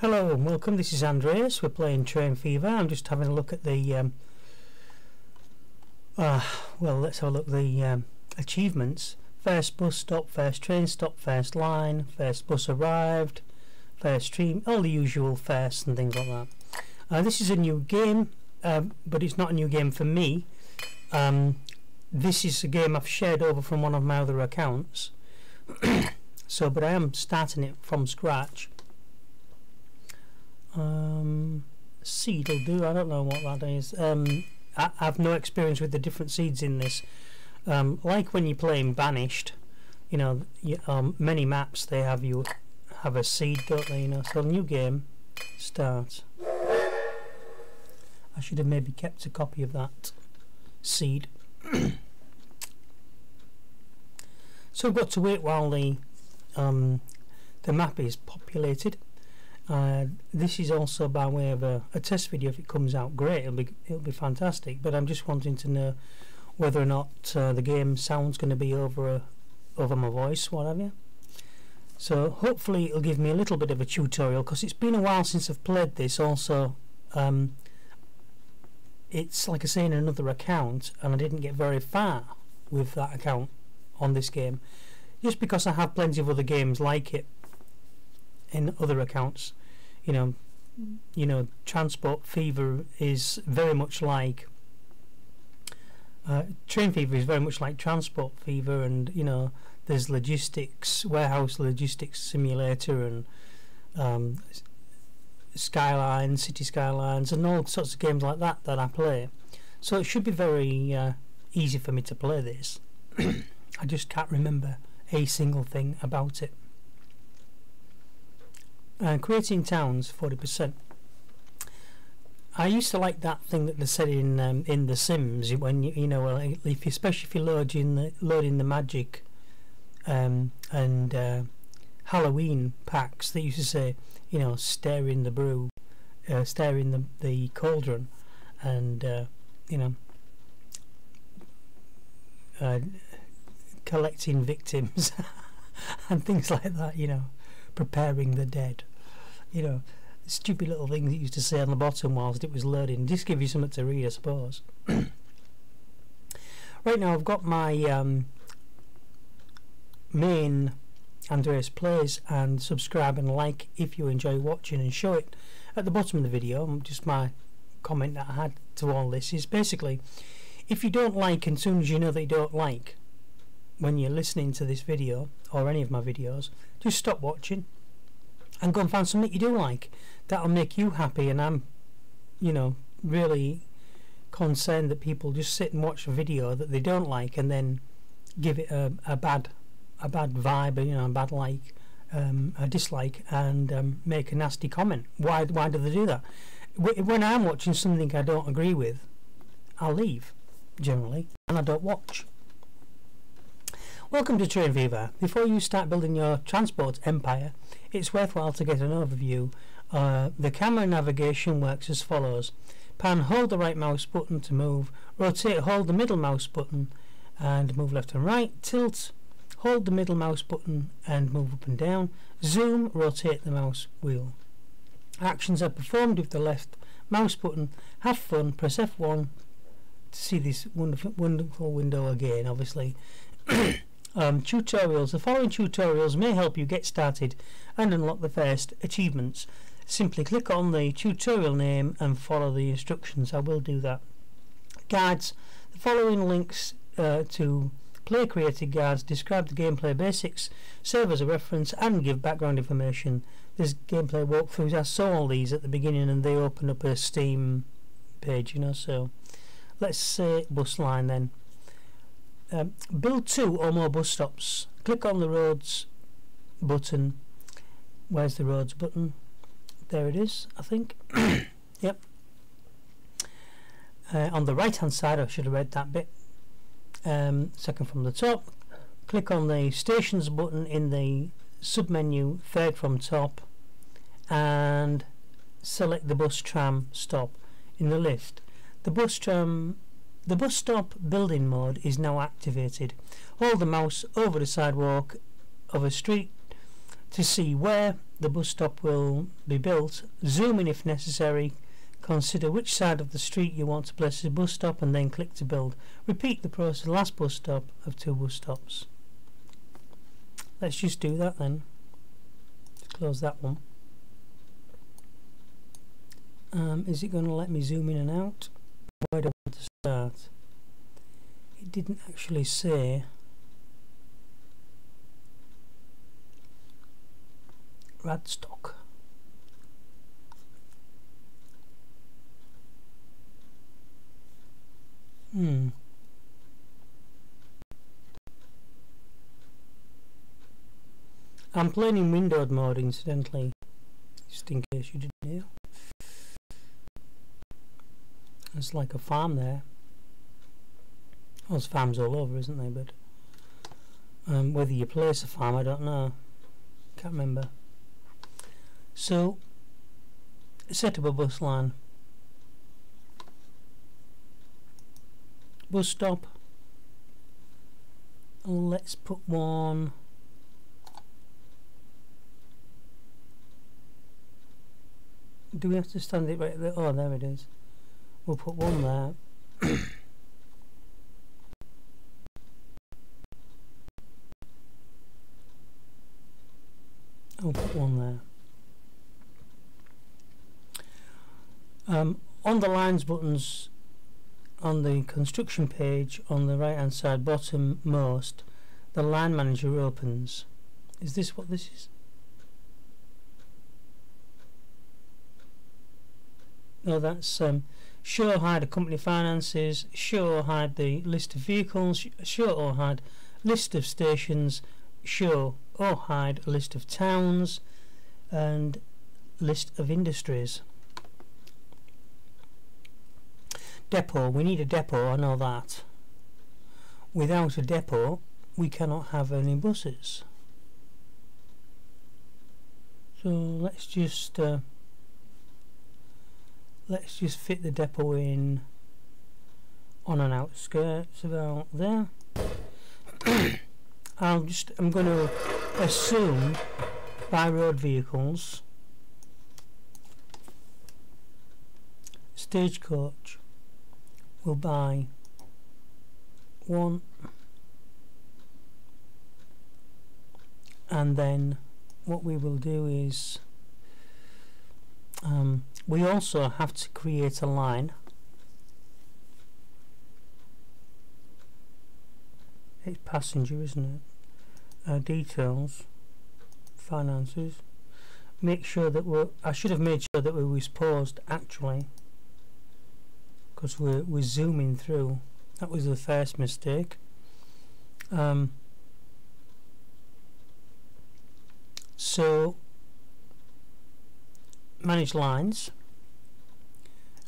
Hello and welcome, this is Andreas. We're playing Train Fever. I'm just having a look at the let's have a look at the achievements. First bus stop, first train stop, first line, first bus arrived, first stream, all the usual firsts and things like that. This is a new game, but it's not a new game for me. This is a game I've shared over from one of my other accounts. But I am starting it from scratch. Seed will do. I don't know what that is. I have no experience with the different seeds in this. Like when you're playing Banished, you know, many maps they have a seed, don't they? You know, so new game, start. I should have maybe kept a copy of that seed. So we've got to wait while the map is populated. This is also by way of a test video. If it comes out great, it'll be fantastic, but I'm just wanting to know whether or not the game sound's going to be over my voice, what have you. So hopefully it'll give me a little bit of a tutorial, because it's been a while since I've played this. Also it's like I say, in another account, and I didn't get very far with that account on this game, just because I have plenty of other games like it in other accounts. You know, Transport Fever is very much like Train Fever is very much like Transport Fever, and you know, there's logistics, warehouse logistics simulator, and Skyline, City Skylines, and all sorts of games like that I play. So it should be very easy for me to play this. I just can't remember a single thing about it. Creating towns, 40%. I used to like that thing that they said in The Sims, when you know, especially if you're loading the magic and Halloween packs. They used to say, you know, stir in the brew, stir in the cauldron, and you know, collecting victims and things like that. You know, preparing the dead. You know, stupid little things it used to say on the bottom whilst it was loading. Just give you something to read, I suppose. Right now I've got my main Andreas Plays, and subscribe and like if you enjoy watching, and show it at the bottom of the video. Just my comment that I had to all this is basically, if you don't like, and as soon as you know that you don't like when you're listening to this video or any of my videos, just stop watching and go and find something you do like. That'll make you happy, and I'm, you know, really concerned that people just sit and watch a video that they don't like and then give it a bad vibe, you know, a bad like, a dislike, and make a nasty comment. Why do they do that? When I'm watching something I don't agree with, I'll leave generally, and I don't watch. Welcome to Train Fever. Before you start building your transport empire, it's worthwhile to get an overview. The camera navigation works as follows: pan, hold the right mouse button to move; rotate, hold the middle mouse button and move left and right; tilt, hold the middle mouse button and move up and down; zoom, rotate the mouse wheel. Actions are performed with the left mouse button. Have fun, press F1 to see this wonderful window again, obviously. Tutorials. The following tutorials may help you get started and unlock the first achievements. Simply click on the tutorial name and follow the instructions. I will do that. Guides. The following links to play created guides describe the gameplay basics, serve as a reference, and give background information. There's gameplay walkthroughs. I saw all these at the beginning, and they open up a Steam page, you know. So let's say bus line then. Build 2 or more bus stops. Click on the roads button. Where's the roads button? There it is, I think. Yep. On the right hand side, I should have read that bit. Second from the top. Click on the stations button in the submenu, third from top, and select the bus tram stop in the list. The bus stop building mode is now activated. Hold the mouse over the sidewalk of a street to see where the bus stop will be built. Zoom in if necessary. Consider which side of the street you want to place the bus stop and then click to build. Repeat the process last bus stop of 2 bus stops. Let's just do that then. Let's close that one. Is it going to let me zoom in and out? Where do I want to start? It didn't actually say. Radstock. I'm playing in windowed mode incidentally, just in case you didn't hear. It's like a farm there. Well, there's farms all over, isn't there? But whether you place a farm, I don't know. Can't remember. So, set up a bus line. Bus stop. Let's put one. Do we have to stand it right there? Oh, there it is. We'll put one there. I'll put one there. On the lines buttons on the construction page on the right hand side bottom most, the line manager opens. Is this what this is? No, that's show or hide the company finances, show or hide the list of vehicles, show or hide list of stations, show or hide a list of towns, and list of industries. Depot, we need a depot, I know that. Without a depot we cannot have any buses. So let's just fit the depot in on an outskirts about there. I'm going to assume by road vehicles stagecoach will buy 1, and then what we will do is we also have to create a line. It's passenger, isn't it? Details, finances. Make sure that I should have made sure that we was paused actually, because we're zooming through. That was the first mistake. So manage lines,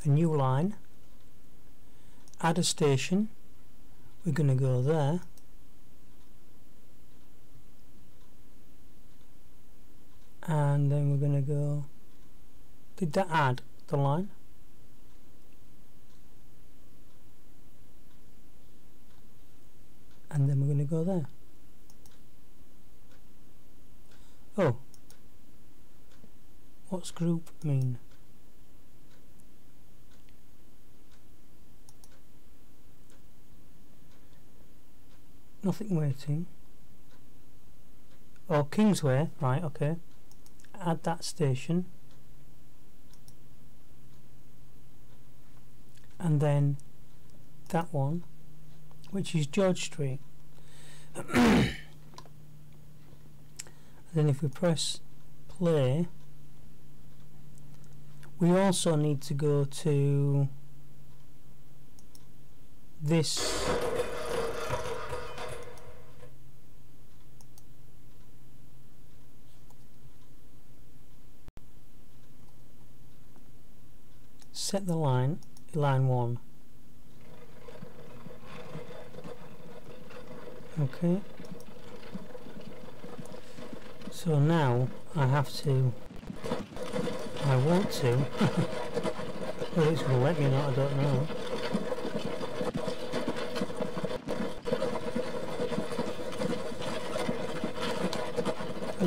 a new line, add a station. We're going to go there. And then we're going to go, did that add the line? And then we're going to go there. Oh, what's group mean? Nothing waiting. Oh, Kingsway, right, okay. Add that station. And then that one, which is George Street. And then if we press play, we also need to go to this set the line 1. Okay, so now I want to well, it's going to let me not, I don't know.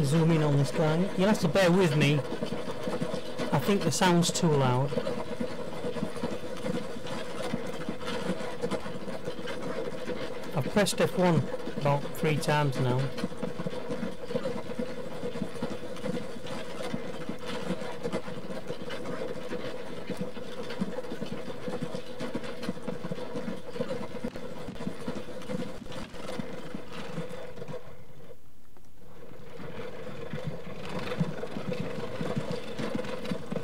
Zoom in on this guy. You'll have to bear with me. I think the sound's too loud. I've pressed F1 about 3 times now.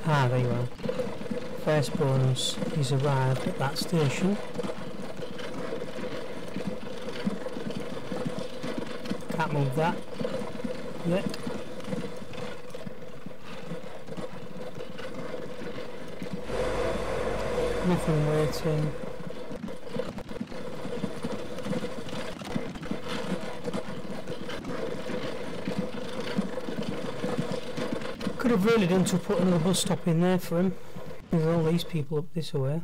Ah, there you are. First bonus, he's arrived at that station. Can't move that yet. Nothing waiting. Could have really done to put another bus stop in there for him. There's all these people up this way.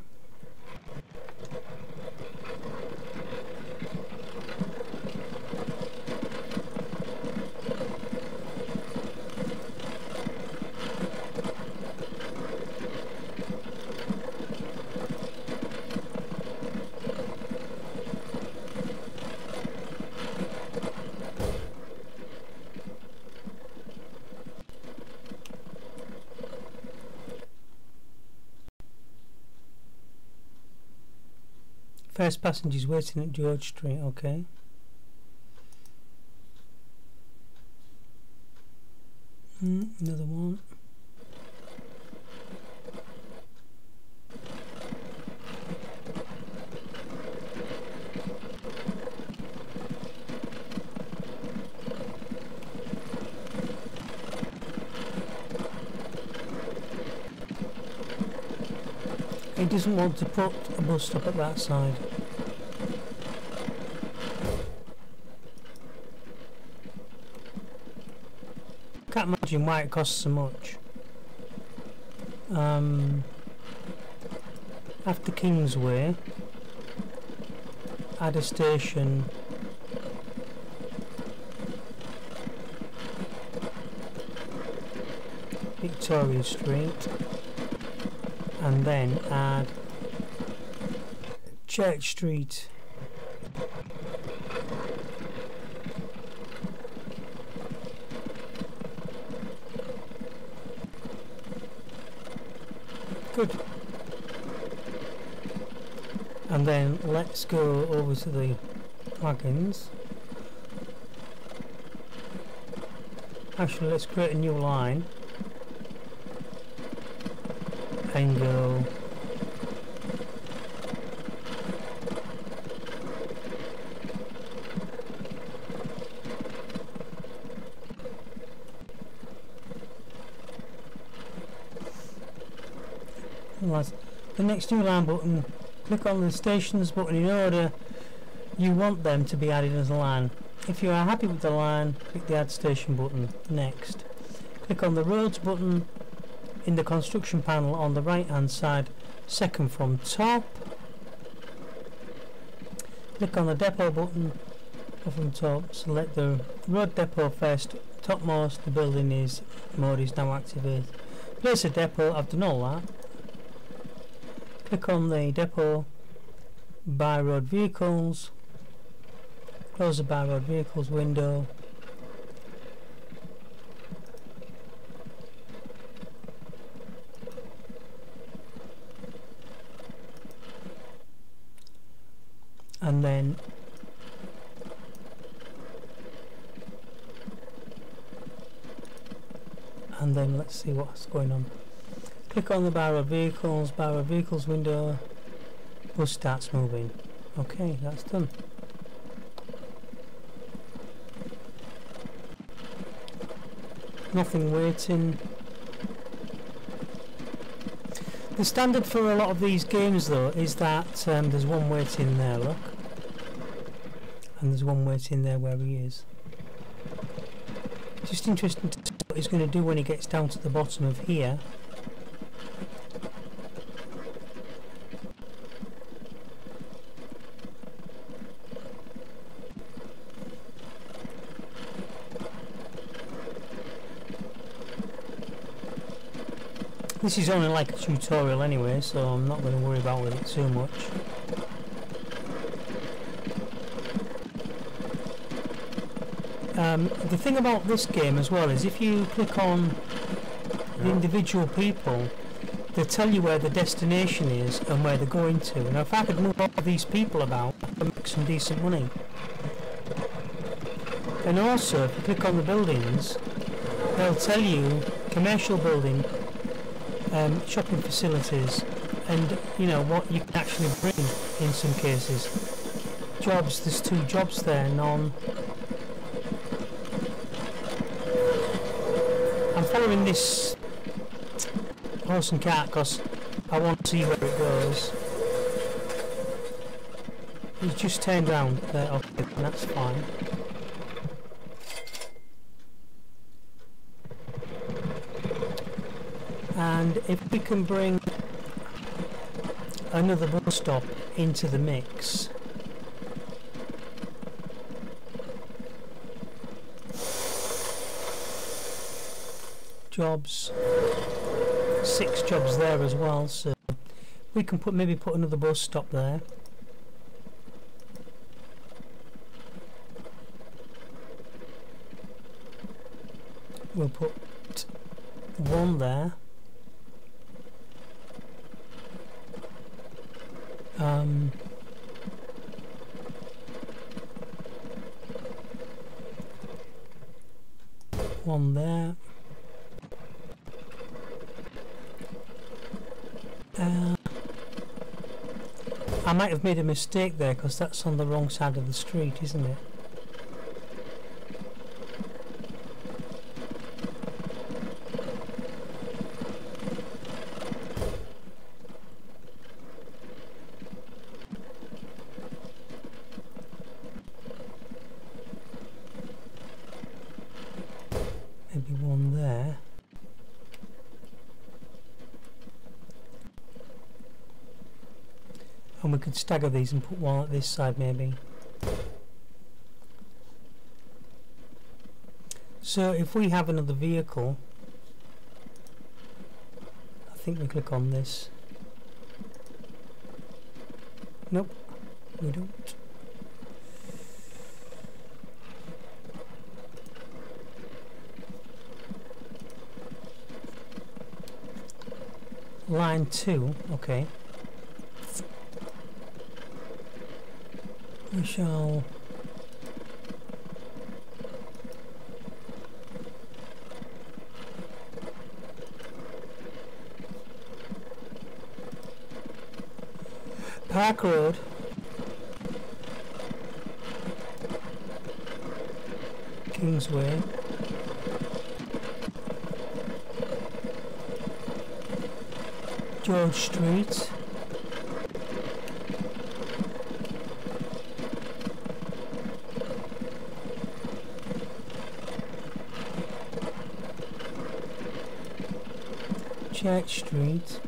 First passengers waiting at George Street, okay. Another one. He doesn't want to put a bus stop at that side. Can't imagine why it costs so much. After Kingsway, add a station Victoria Street, and then add Church Street. Good. And then let's go over to the wagons. Actually, let's create a new line and go the next new line button. Click on the stations button in order you want them to be added as a line. If you are happy with the line, click the add station button. Next, click on the roads button in the construction panel on the right hand side, second from top. Click on the depot button from top, select the road depot first, topmost. The building mode is now activated. Place a depot. I've done all that. Click on the depot by road vehicles, close the by road vehicles window, and then let's see what's going on. Click on the by road vehicles window, bus starts moving. Okay, that's done. Nothing waiting. The standard for a lot of these games though is that there's one waiting there, look. And there's one waiting there where he is. Just interesting to see what he's going to do when he gets down to the bottom of here. This is only like a tutorial anyway, so I'm not going to worry about it too much. The thing about this game as well is if you click on the individual people, they tell you where the destination is and where they're going to. Now if I could move all these people about, I could make some decent money. And also if you click on the buildings, they'll tell you commercial building, shopping facilities, and you know what you can actually bring in some cases. Jobs, there's 2 jobs there, none. I'm following this horse and cart because I want to see where it goes. He's just turned round there, okay, that's fine. And if we can bring another bus stop into the mix, jobs, 6 jobs there as well, so we can maybe put another bus stop there. We'll put 1 there. One there. I might have made a mistake there because that's on the wrong side of the street, isn't it? Maybe 1 there. And we could stagger these and put 1 at this side maybe. So if we have another vehicle, I think we click on this. Nope, we don't. Line 2, okay. We shall Park Road, Kingsway, George Street, Church Street,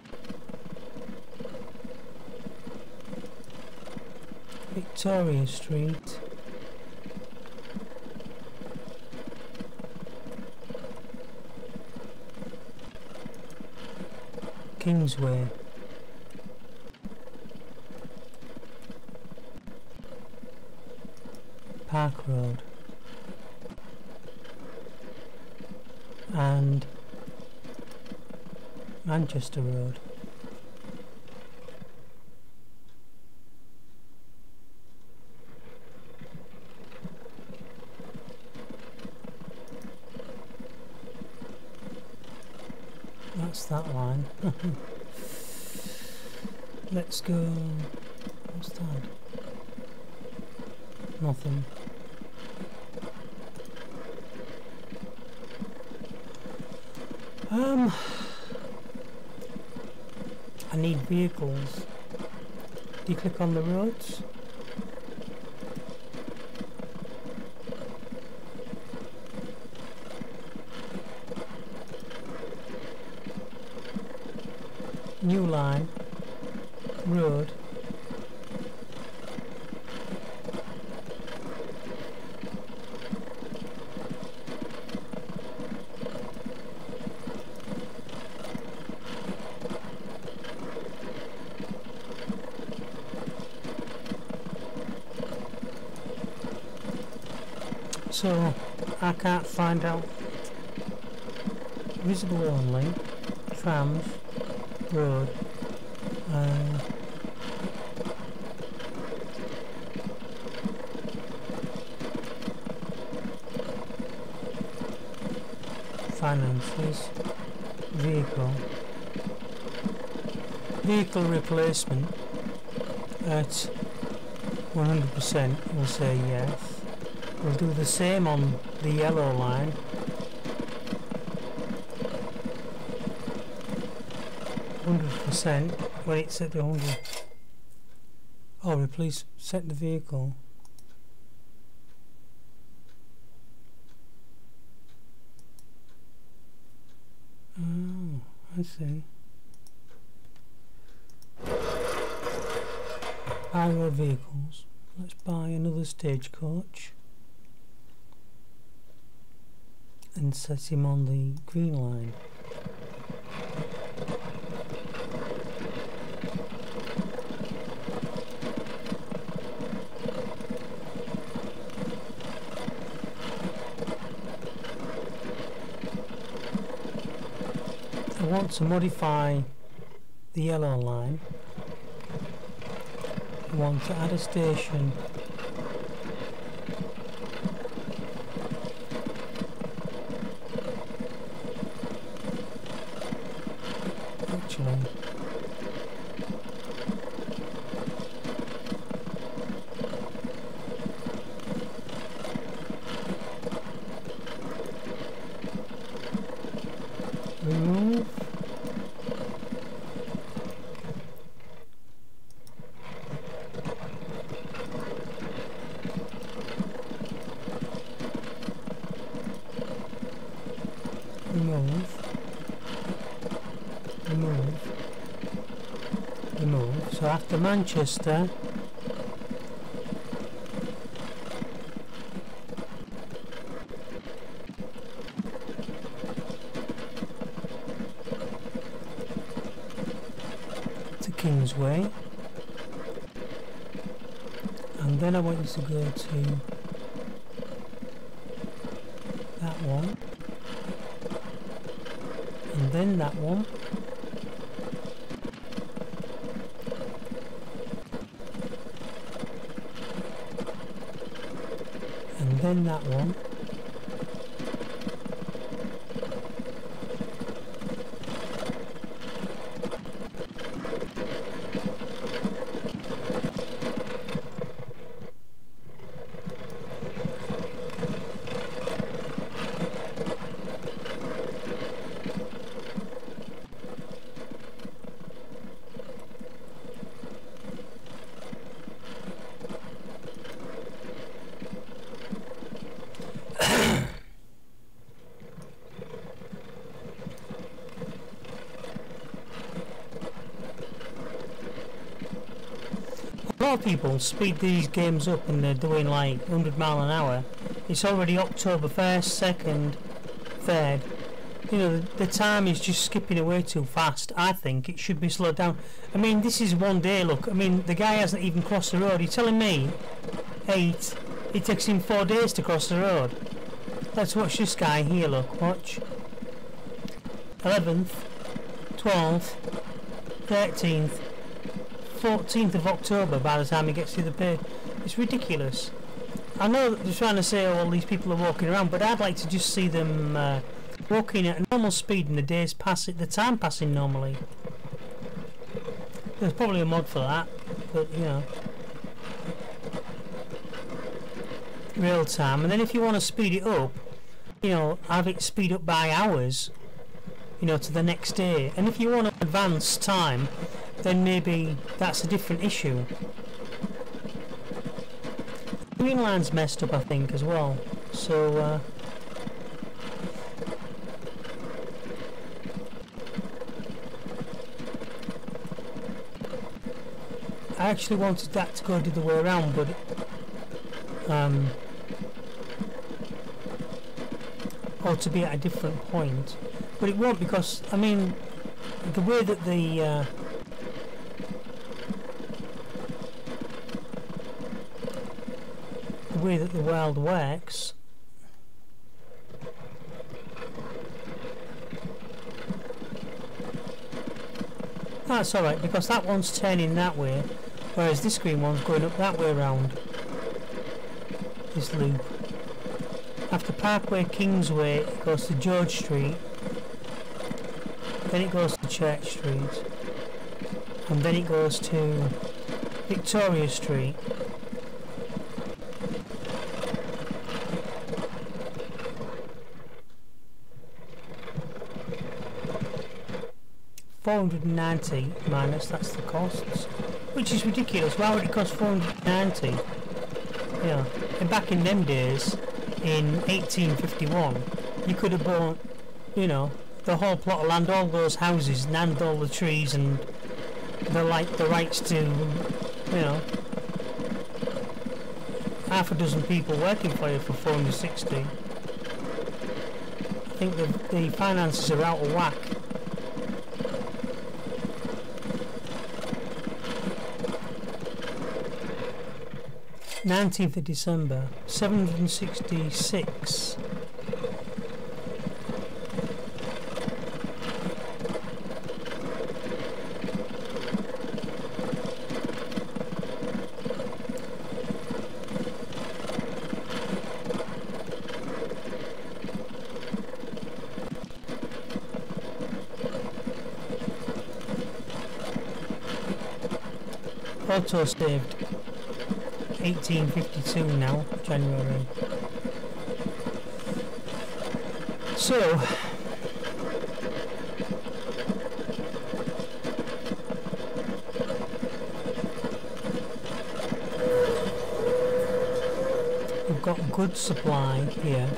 Victoria Street, Kingsway, Park Road, and Manchester Road. That's that line. Let's go. What's that? Nothing. I need vehicles. Do you click on the roads? New line, road, So I can't find out. Visible only, trams, road, finances, vehicle replacement at 100%, we'll say yes. We'll do the same on the yellow line. 100% when it's at the 100. Oh, replace, set the vehicle. Oh, I see. Buy road vehicles. Let's buy another stagecoach and set him on the green line. I want to modify the yellow line. I want to add a station actually remove remove. So after Manchester, to Kingsway, and then I want you to go to that one, and then that one, and then that one, a lot of people speed these games up and they're doing like 100 miles an hour. It's already October 1st, 2nd, 3rd. You know, the time is just skipping away too fast. I think it should be slowed down. I mean, this is one day, look. I mean, the guy hasn't even crossed the road. You're telling me 8, it takes him 4 days to cross the road. Let's watch this guy here, look. Watch. 11th, 12th, 13th, 14th of October by the time he gets to the page. It's ridiculous. I know that they're trying to say all these people are walking around, but I'd like to just see them walking at a normal speed and the days passing, the time passing normally. There's probably a mod for that, but you know, real time. And then if you want to speed it up, you know, have it speed up by hours, you know, to the next day. And if you want to advance time, then maybe that's a different issue. The green line's messed up, I think, as well. So I actually wanted that to go the other way around, but or to be at a different point, but it won't, because I mean the way that the world works, That's alright, because that one's turning that way, whereas this green one's going up that way around this loop. After Parkway Kingsway, it goes to George Street, then it goes to Church Street, and then it goes to Victoria Street. $490 minus, that's the costs, which is ridiculous. Why would it cost $490? Yeah, and back in them days, in 1851, you could have bought, you know, the whole plot of land, all those houses, and all the trees, and the rights to, you know, half a dozen people working for you for 460. I think the finances are out of whack. 19th of December, 766. Auto saved. 1852 now, January. So we've got good supply here.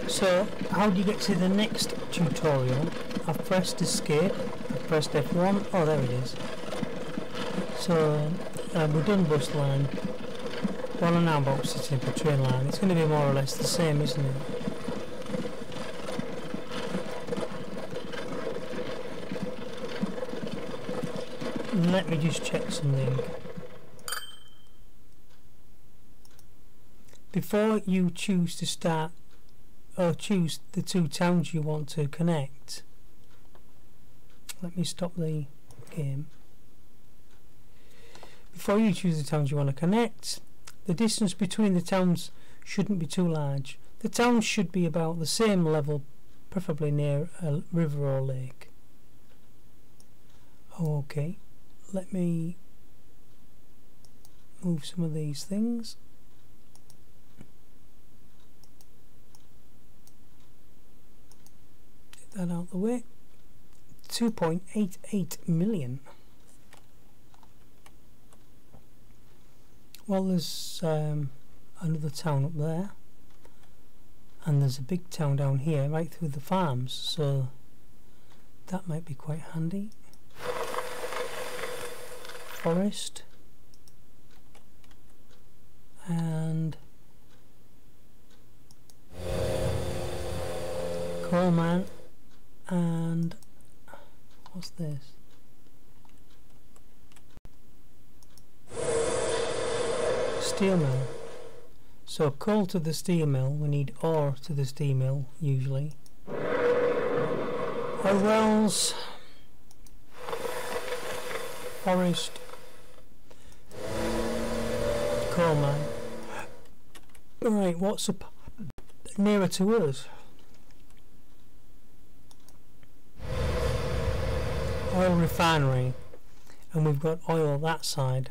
So how do you get to the next tutorial? I've pressed escape, I've pressed F1, oh there it is. So we've done bus line, well and now about sitting up a train line. It's going to be more or less the same, isn't it? Let me just check something. Before you choose to start or choose the two towns you want to connect, let me stop the game. Before you choose the towns you want to connect, the distance between the towns shouldn't be too large. The towns should be about the same level, preferably near a river or lake. Okay, let me move some of these things. Get that out of the way. 2.88 million. Well, there's another town up there, and there's a big town down here right through the farms, so that might be quite handy. Forest and coal mine, and what's this? Steel mill. So coal to the steel mill, we need ore to the steel mill usually. Oil wells, forest, coal mine. Right, what's up nearer to us? Oil refinery, and we've got oil that side.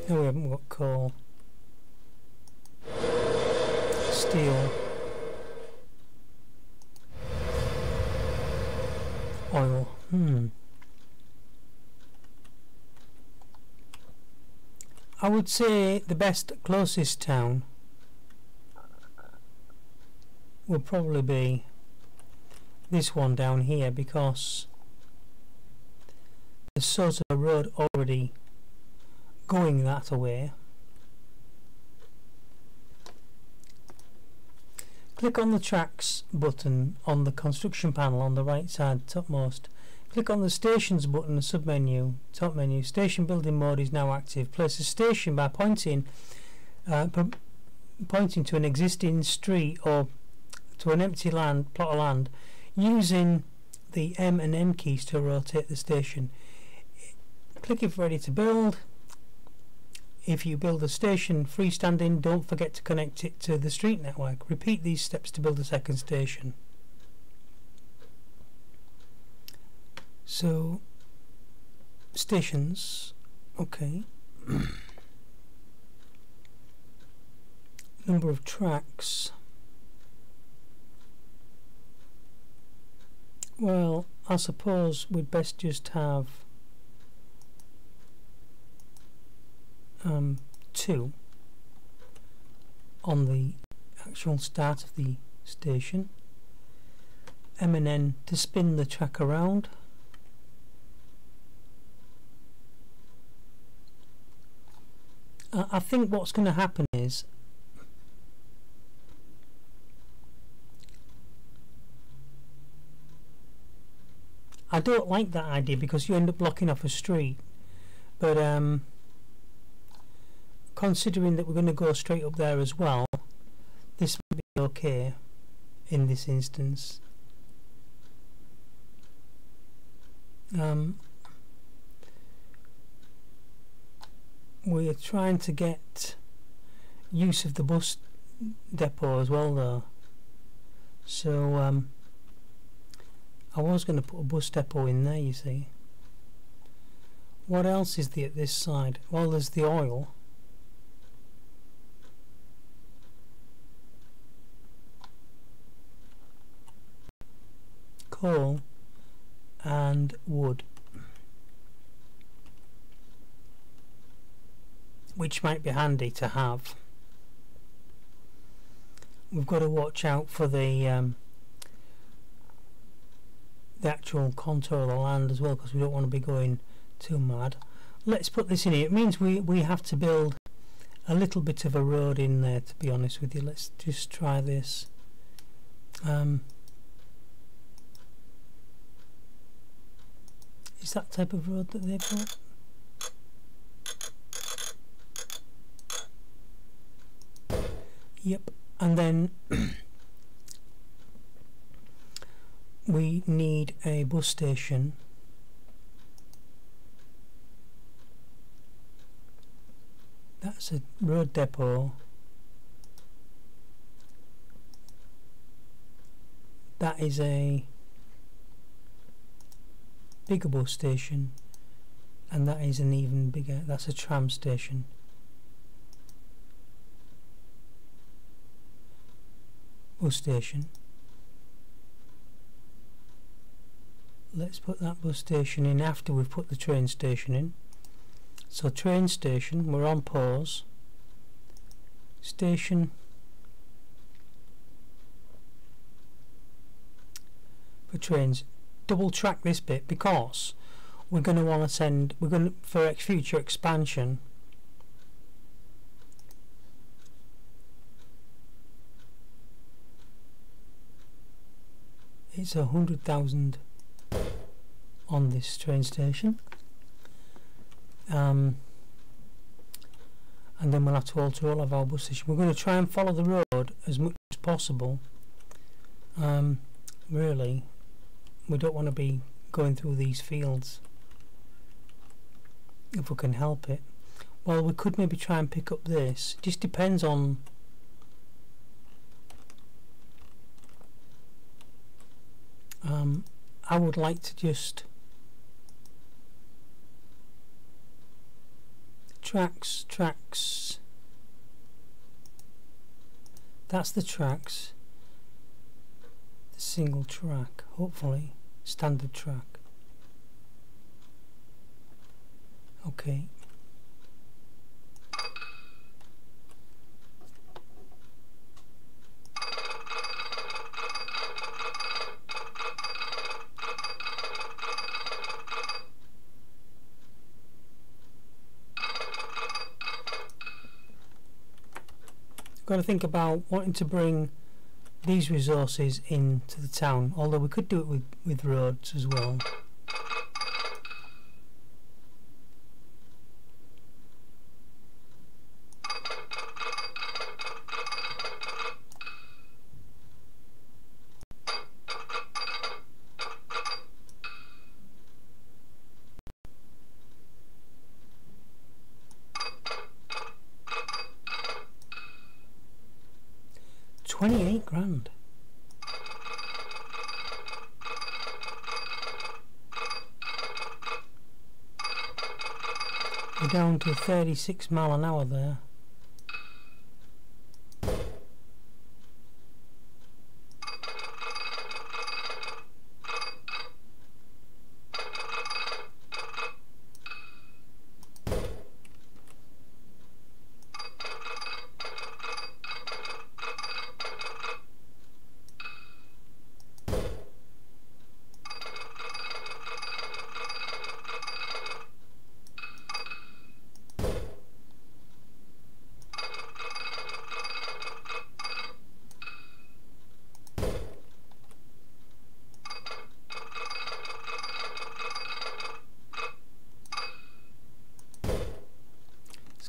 No, we haven't got coal. Steel. Oil. I would say the best closest town would probably be this one down here, because there's sort of a road already going that way. Click on the tracks button on the construction panel on the right side topmost. Click on the stations button, the submenu, top menu. Station building mode is now active. Place a station by pointing pointing to an existing street or to an empty plot of land, using the M and N keys to rotate the station. Click if ready to build. If you build a station freestanding, don't forget to connect it to the street network. Repeat these steps to build a second station. So, stations, okay. Number of tracks. Well, I suppose we'd best just have 2 on the actual start of the station. M and N to spin the track around. I think what's going to happen is I don't like that idea because you end up blocking off a street, but considering that we're going to go straight up there as well, this might be okay in this instance. We're trying to get use of the bus depot as well though, so I was going to put a bus depot in there, you see. What else is there at this side? Well, there's the oil. Coal and wood, which might be handy to have. We've got to watch out for the actual contour of the land as well, because we don't want to be going too mad. Let's put this in here. It means we have to build a little bit of a road in there, to be honest with you. Let's just try this. Is that type of road that they've got? Yep. And then we need a bus station. That's a road depot. That is a bigger bus station, and that is an even bigger, that's a tram station. Bus station. Let's put that bus station in after we've put the train station in. So train station, we're on pause. Station for trains. Double track this bit because we're going to want to send, we're going to, for future expansion, it's 100,000 on this train station, and then we'll have to alter all of our bus stations. We're going to try and follow the road as much as possible. Really, we don't want to be going through these fields if we can help it. Well, we could maybe try and pick up this. It just depends on I would like to just tracks, that's the tracks, the single track, hopefully standard track. Okay, got to think about wanting to bring these resources into the town, although we could do it with roads as well. 28 grand. We're down to 36 mile an hour there.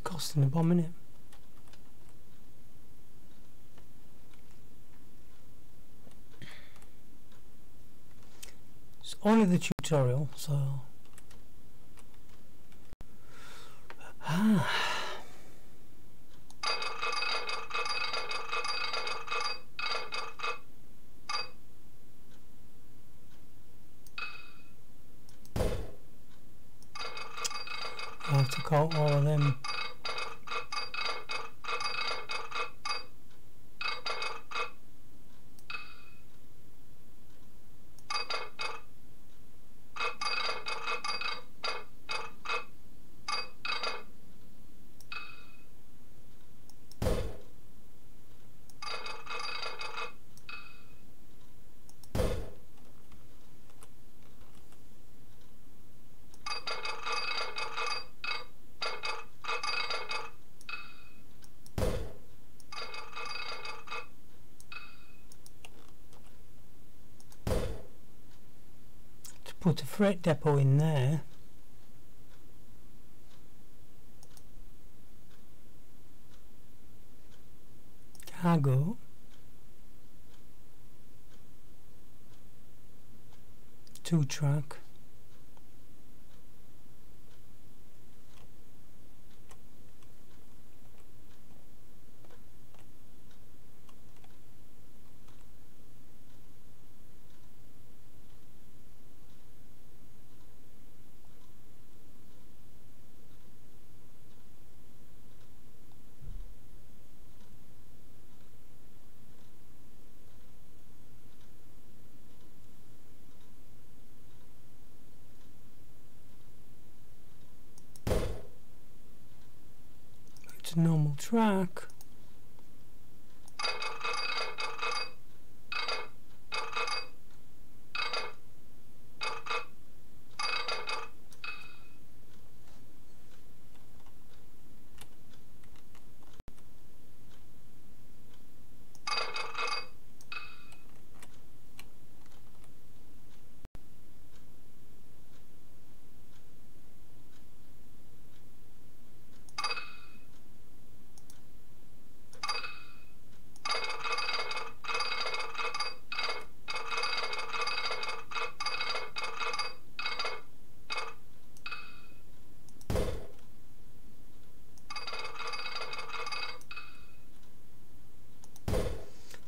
Costing a bomb, innit? It's only the tutorial, so I have to call all of them. Put a freight depot in there. Cargo. Two track. It's a normal track.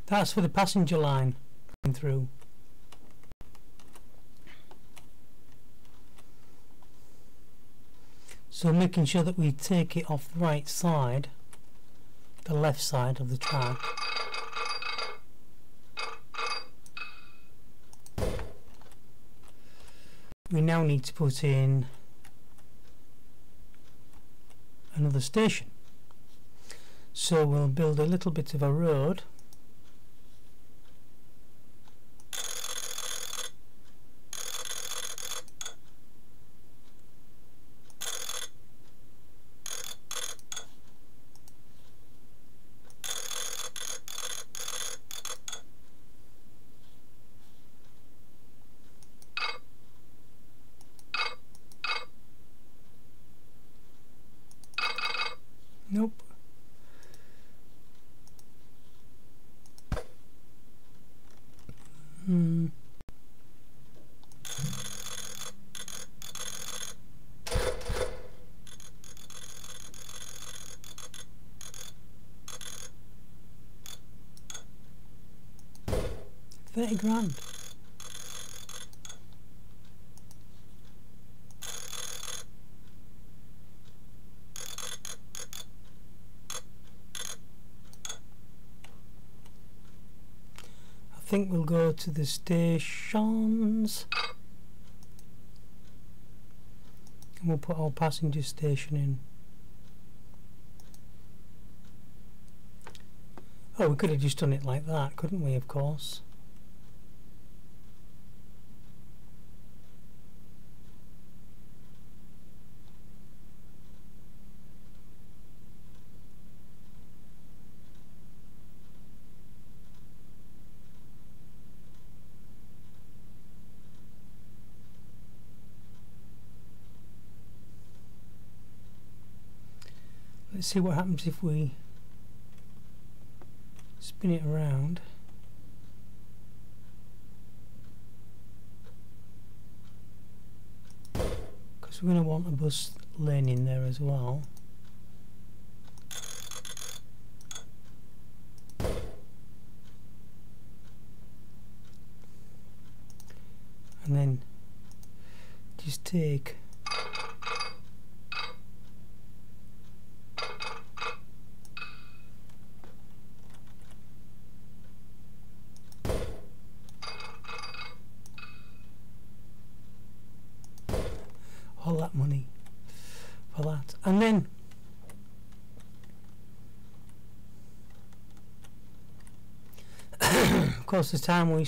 That's for the passenger line going through. So making sure that we take it off the right side, the left side of the track. We now need to put in another station. So we'll build a little bit of a road. Nope. 30 grand. I think we'll go to the stations and we'll put our passenger station in. Oh, we could have just done it like that, couldn't we, of course? Let's see what happens if we spin it around. Because we're going to want a bus lane in there as well. And then just take all that money for that, and then of course the town we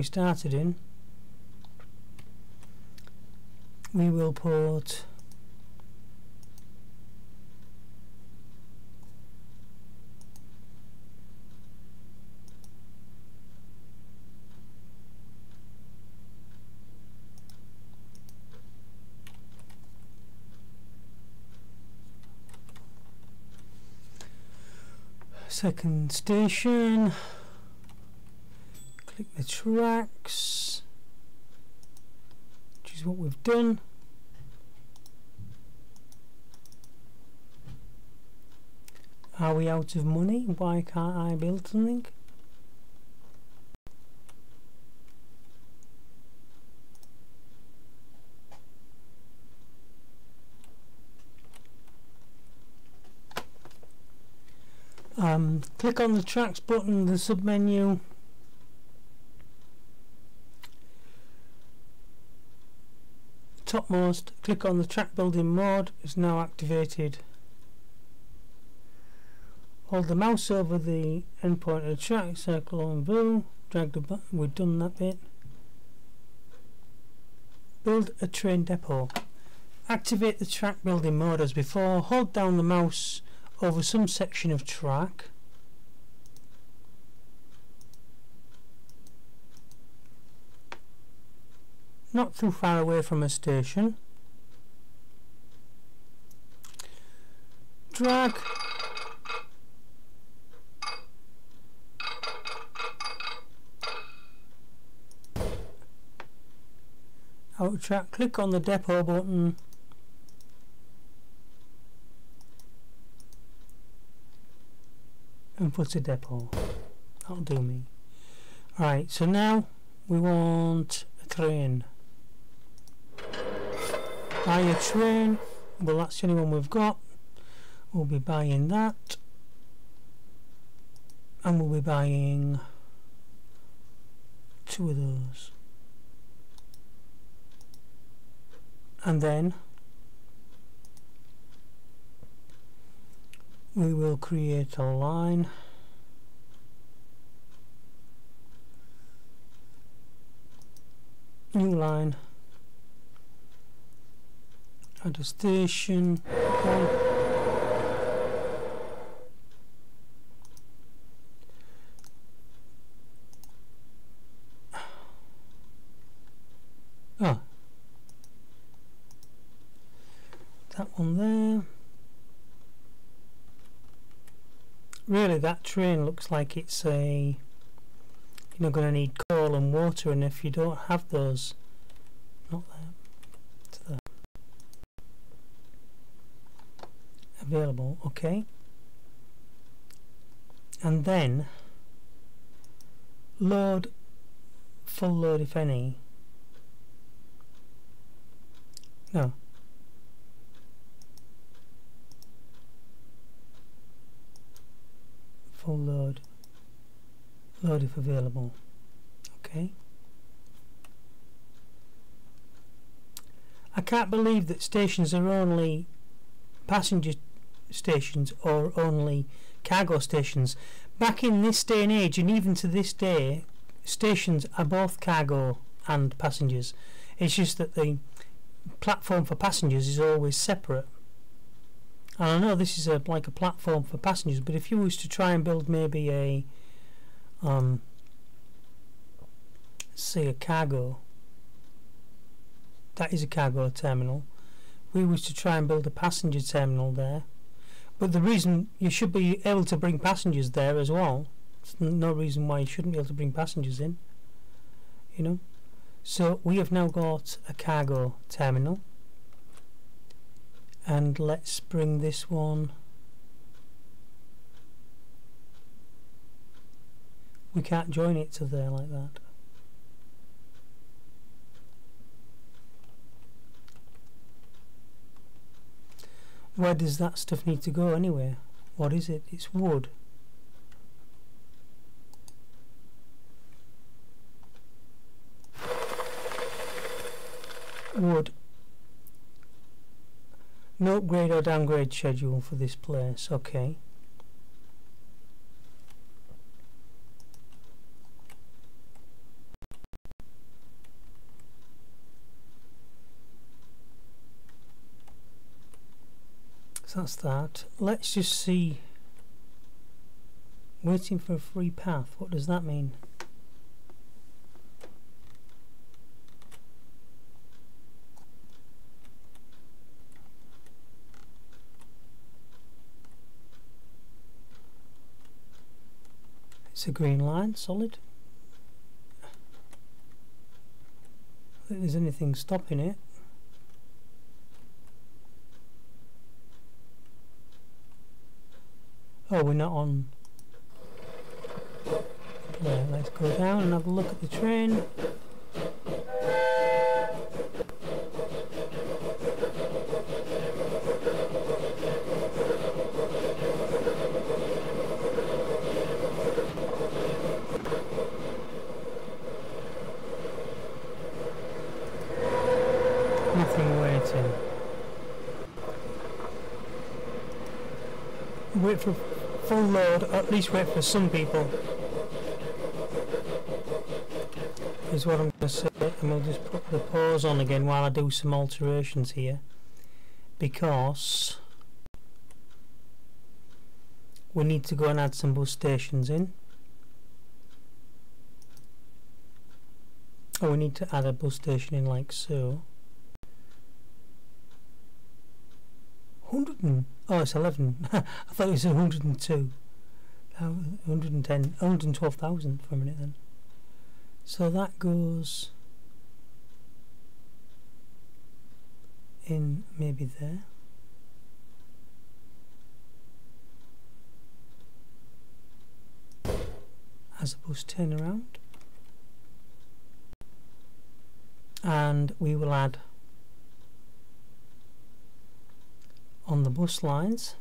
started in, we will put second station, click the tracks, which is what we've done. Are we out of money? Why can't I build something? Click on the tracks button, the submenu, topmost, click on the track building mode. It's now activated. Hold the mouse over the endpoint of the track, circle on blue, drag the button. We've done that bit. Build a train depot. Activate the track building mode as before. Hold down the mouse over some section of track. Not too far away from a station. Drag. Out of track, click on the depot button. And put a depot. That'll do me. Right, so now we want a train. Buy a train. Well, that's the only one we've got. We'll be buying that. And we'll be buying 2 of those. And then we will create a line. New line. Add a station. One. Ah. That one there. Really, that train looks like it's a, you're going to need coal and water, and if you don't have those, not there, to there, available, okay. And then load full load if any. No. Full load. Load if available. Okay. I can't believe that stations are only passenger stations or only cargo stations. Back in this day and age, and even to this day, stations are both cargo and passengers. It's just that the platform for passengers is always separate. And I know this is like a platform for passengers, but if you was to try and build maybe a say a cargo, that is a cargo terminal, we was to try and build a passenger terminal there, but the reason you should be able to bring passengers there as well, there's no reason why you shouldn't be able to bring passengers in, you know. So we have now got a cargo terminal, and let's bring this one. We can't join it to there like that. Where does that stuff need to go anyway? What is it? It's wood. Wood. No upgrade or downgrade schedule for this place. Okay. So that's that. Let's just see. Waiting for a free path. What does that mean? It's a green line, solid. I don't think there's anything stopping it. Oh, we're not on. Yeah, let's go down and have a look at the train. Nothing waiting. Wait for full load, or at least wait for some people, is what I'm going to say. And we'll just put the pause on again while I do some alterations here, because we need to go and add some bus stations in. Oh, we need to add a bus station in like so. 100 oh, it's 11. I thought it was 102. 110, 112,000 for a minute then. So that goes in maybe there. As a bus turnaround. And we will add on the bus lines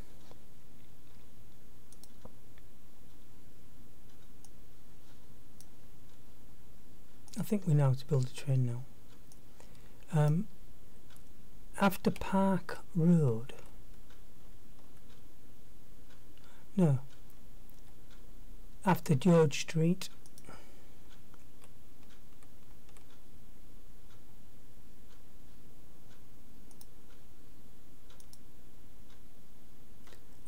I think we know how to build a train now. After Park Road, no, after George Street,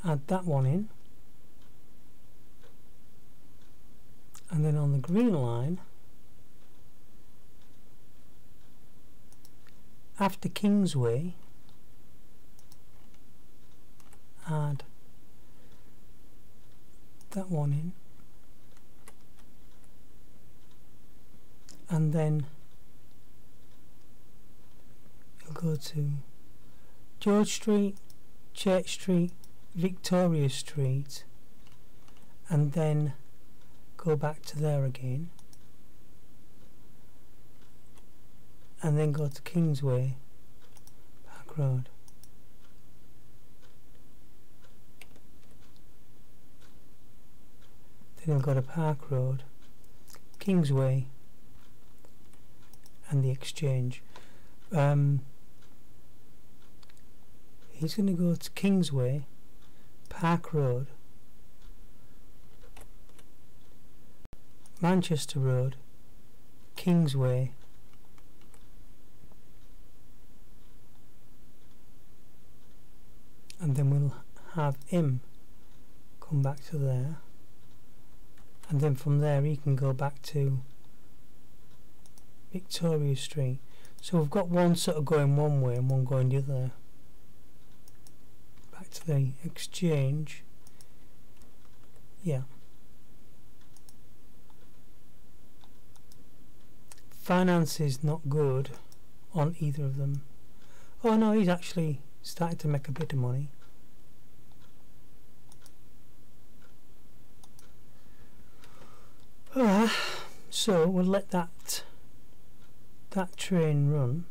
add that one in, and then on the green line, after Kingsway, add that one in, and then you'll go to George Street, Church Street, Victoria Street, and then go back to there again, and then go to Kingsway Park Road. Then we'll go to Park Road, Kingsway, and the Exchange. He's going to go to Kingsway, Park Road, Manchester Road, Kingsway, and then we'll have him come back to there, and then from there he can go back to Victoria Street. So we've got one sort of going one way and one going the other. Back to the Exchange. Yeah. Finance is not good on either of them. Oh no, he's actually started to make a bit of money. So we'll let that train run.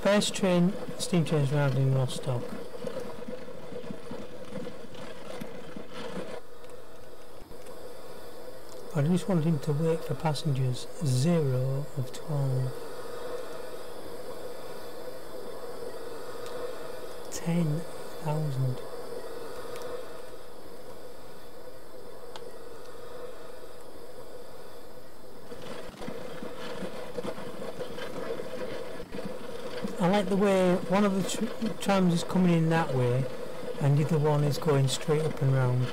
First train, steam trains arrived in Rostock. I just want him to wait for passengers. 0 of 12. 10,000. I like the way one of the trams is coming in that way and the other one is going straight up and round.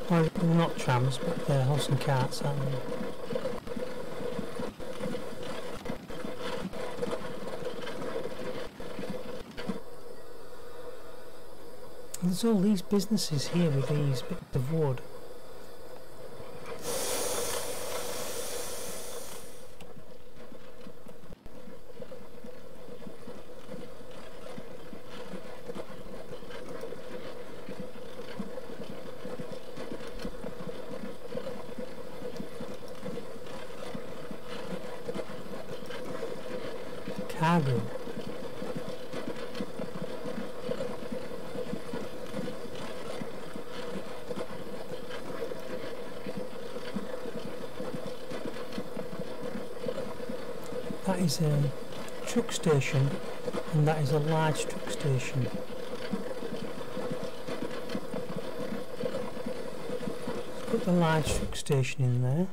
Well, they're not trams, but they're horse and carts, aren't they? And there's all these businesses here with these bits of wood. Cargo. That is a truck station, and that is a large truck station. Let's put the large truck station in there,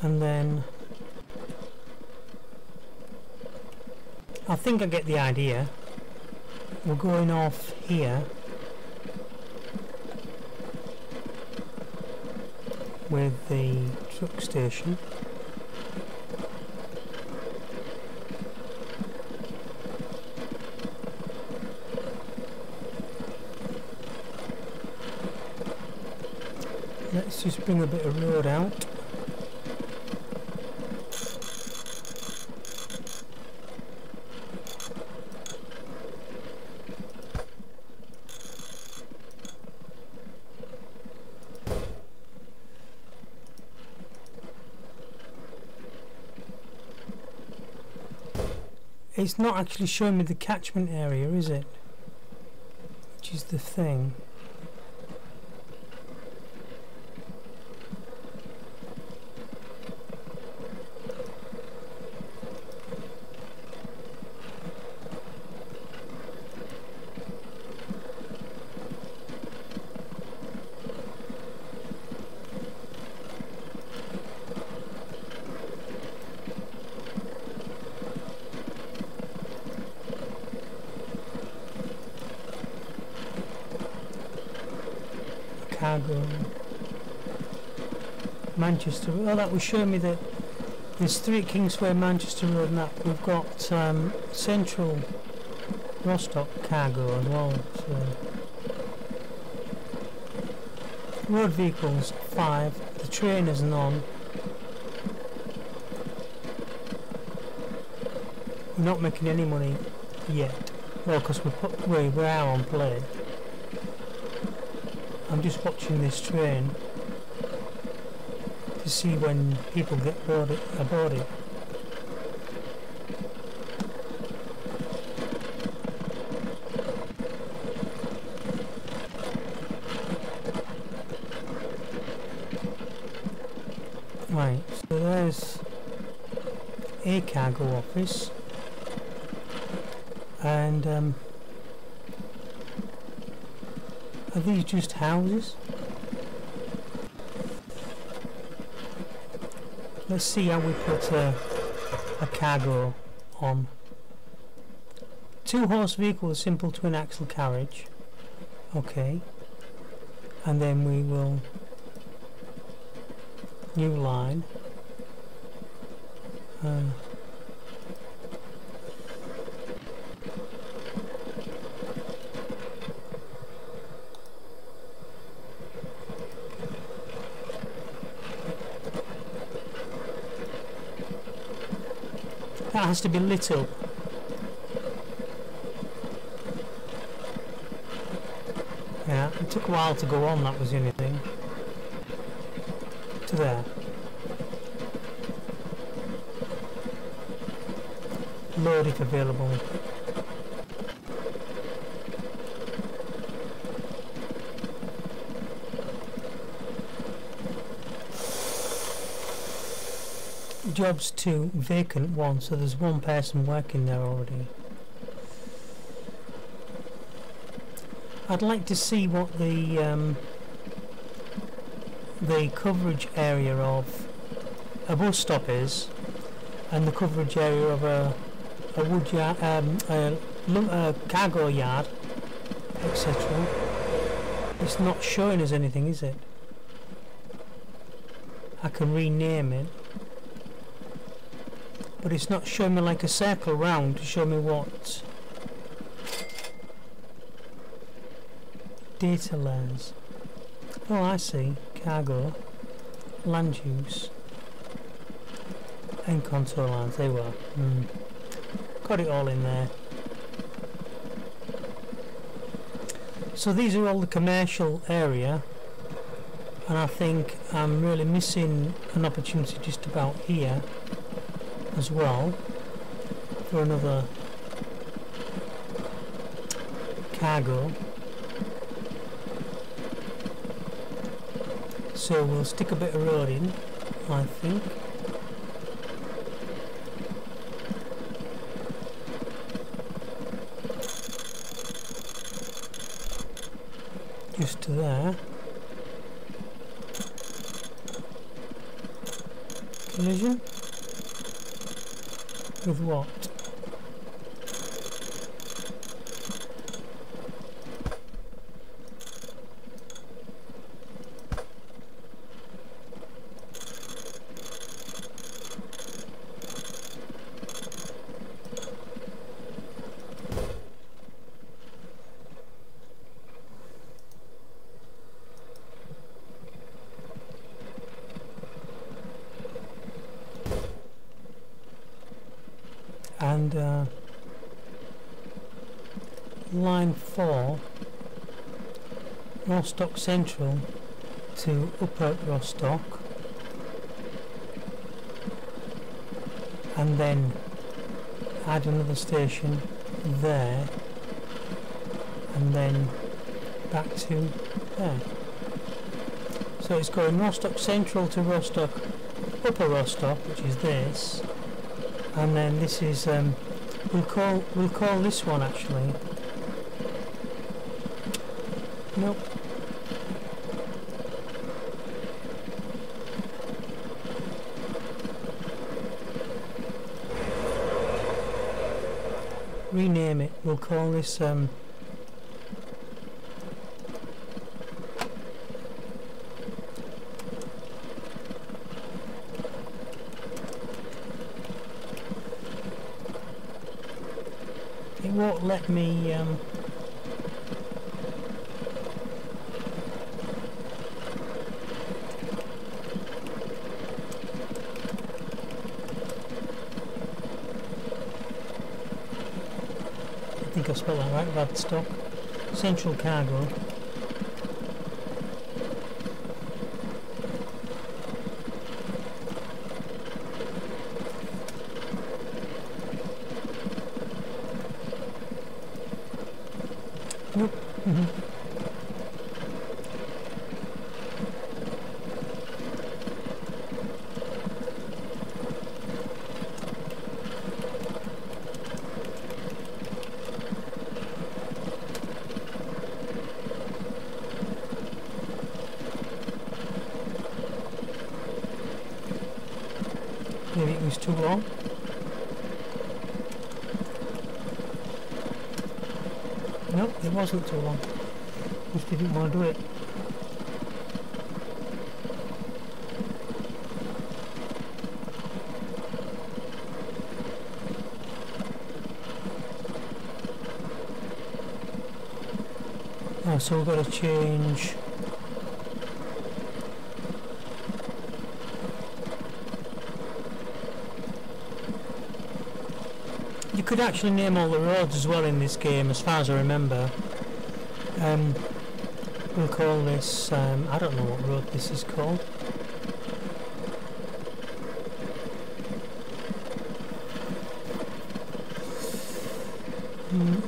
and then I think I get the idea. We're going off here with the truck station. Let's just bring a bit of road out. It's not actually showing me the catchment area, is it? Which is the thing. Cargo, Manchester. Oh, that was showing me that there's 3 at Kingsway, Manchester Road, and that we've got Central Rostock Cargo as well. So road vehicles 5, the train is none. We're not making any money yet. Well, because we are on play. I'm just watching this train to see when people get aboard it. Right, so there's a cargo office, and are these just houses? Let's see how we put a cargo on. 2-horse vehicle with simple twin axle carriage. Okay, and then we will new line. That has to be lit up. Yeah, it took a while to go on, that was the only thing. To there. Load if available. Jobs 2, vacant 1, so there's one person working there already. I'd like to see what the coverage area of a bus stop is, and the coverage area of a wood yard, a cargo yard, etc. It's not showing us anything, is it? I can rename it, but it's not showing me like a circle round to show me what data layers. Oh, I see. Cargo, land use, and contour lines. They were. Got it all in there. So these are all the commercial area, and I think I'm really missing an opportunity just about here as well for another cargo. So we'll stick a bit of road in, I think. Just to there. Collision? With what? And line 4, Rostock Central to Upper Rostock, and then add another station there, and then back to there. So it's going Rostock Central to Rostock Upper Rostock, which is this. And then this is we'll call this one actually. Nope. Rename it. We'll call this it won't let me I think I spelled that right, Radstock Central Cargo. Nope. Maybe it was too long. Nope, it wasn't too long. Just didn't want to do it. Oh, so we've got to change. You could actually name all the roads as well in this game, as far as I remember. We'll call this, I don't know what road this is called.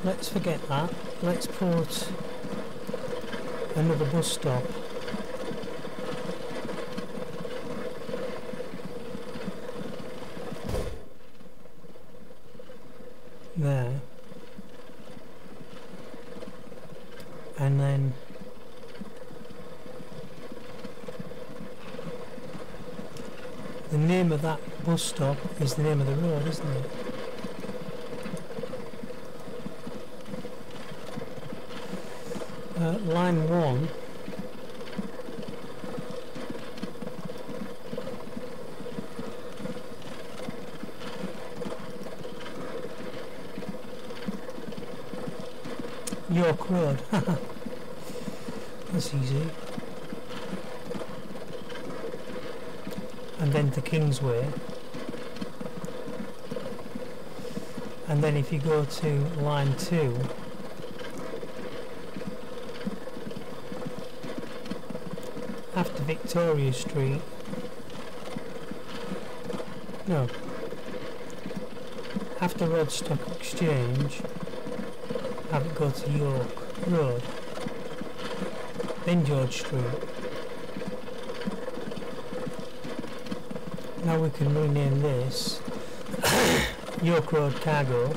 Let's forget that. Let's put another bus stop. There. And then the name of that bus stop is the name of the road, isn't it? Line 1 York Road. That's easy. And then to Kingsway. And then if you go to line 2, after Victoria Street, no, after Rodstock Exchange, have it go to York Road, then George Street. Now we can rename this York Road Cargo.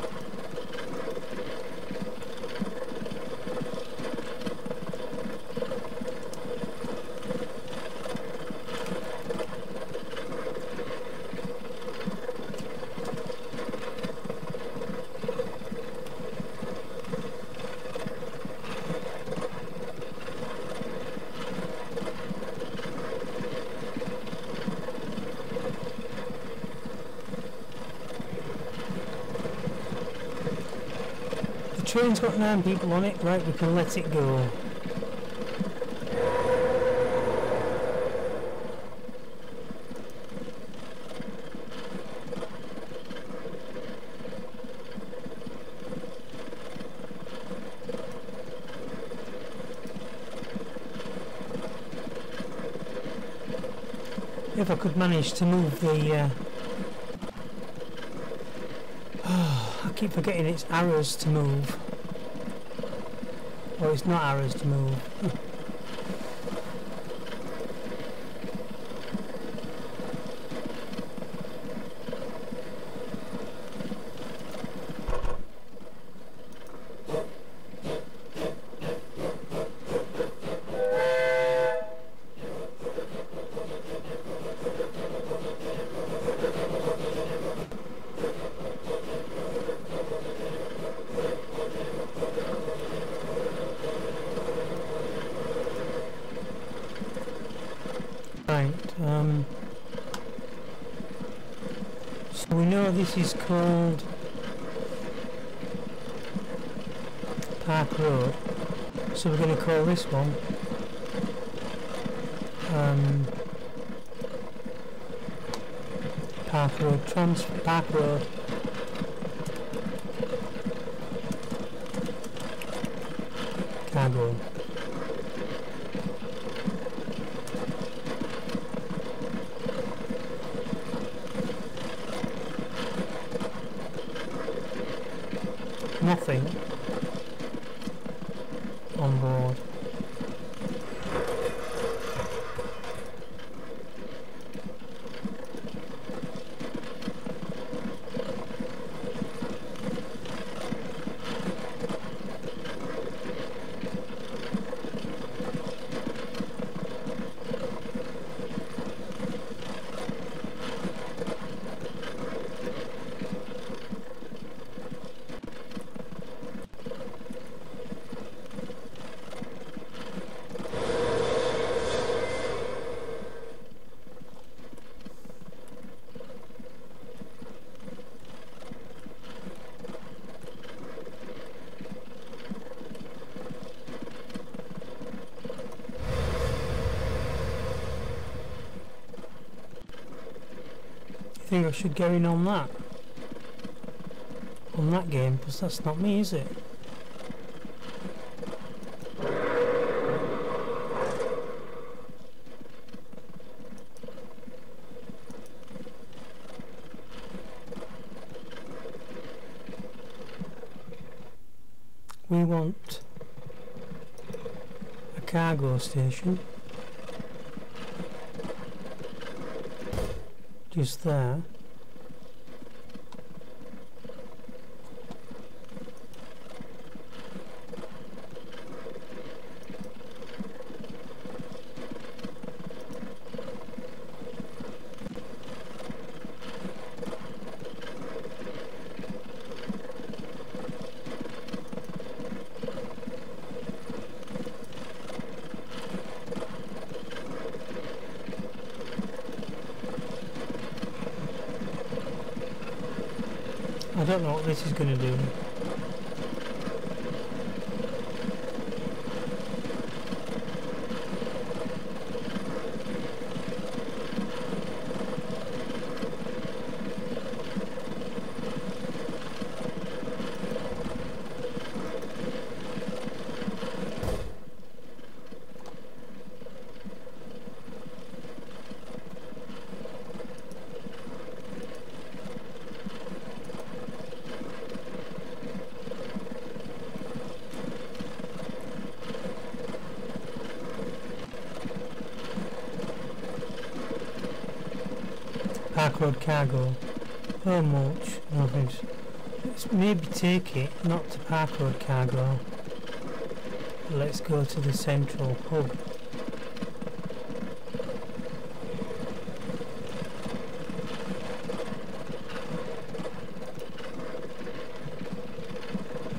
The train's got 9 people on it, right, we can let it go. If I could manage to move the I keep forgetting it's arrows to move. Or it's not arrows to move. Right, so we know this is called Park Road, so we're going to call this one Park Road Park Road Cargo. Nothing. on board. I think I should get in on that game, because that's not me, is it? We want a cargo station just there. I don't know what this is going to do. Park road cargo. How much? Nothing. Let's maybe take it, not to park road cargo. Let's go to the central hub.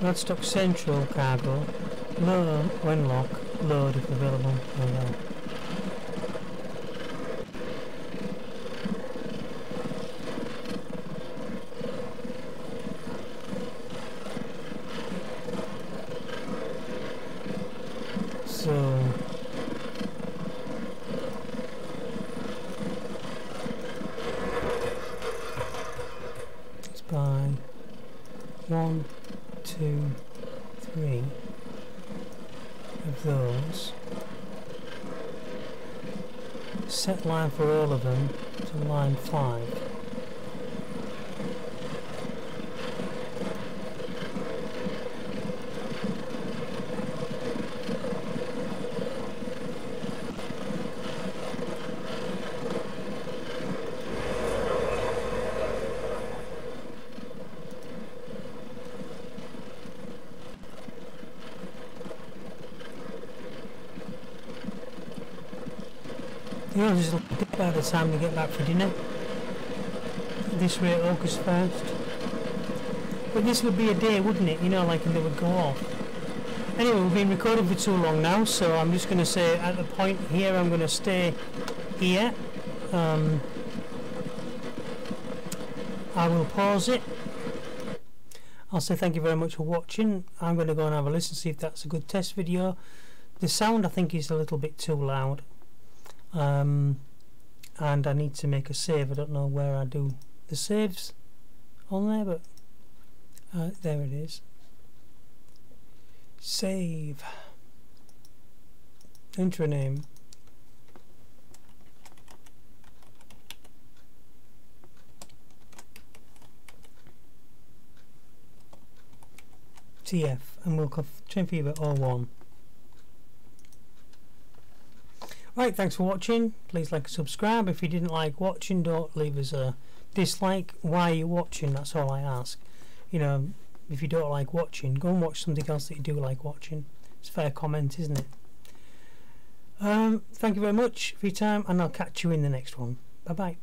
Radstock central cargo. Load when lock. Load if available. So let's buy 1, 2, 3 of those. Set line for all of them to line 5. Yours is by the time we get back for dinner. This rate August 1st. But this would be a day, wouldn't it? You know, like, and they would go off. Anyway, we've been recording for too long now, so I'm just going to say at the point here I'm going to stay here. I will pause it. I'll say thank you very much for watching. I'm going to go and have a listen, see if that's a good test video. The sound I think is a little bit too loud. And I need to make a save. I don't know where I do the saves on there, but there it is. Save. Enter a name. TF, and we'll call Train Fever 01. Right, thanks for watching. Please like and subscribe. If you didn't like watching, don't leave us a dislike. Why are you watching? That's all I ask. You know, if you don't like watching, go and watch something else that you do like watching. It's a fair comment, isn't it? Thank you very much for your time, and I'll catch you in the next one. Bye bye.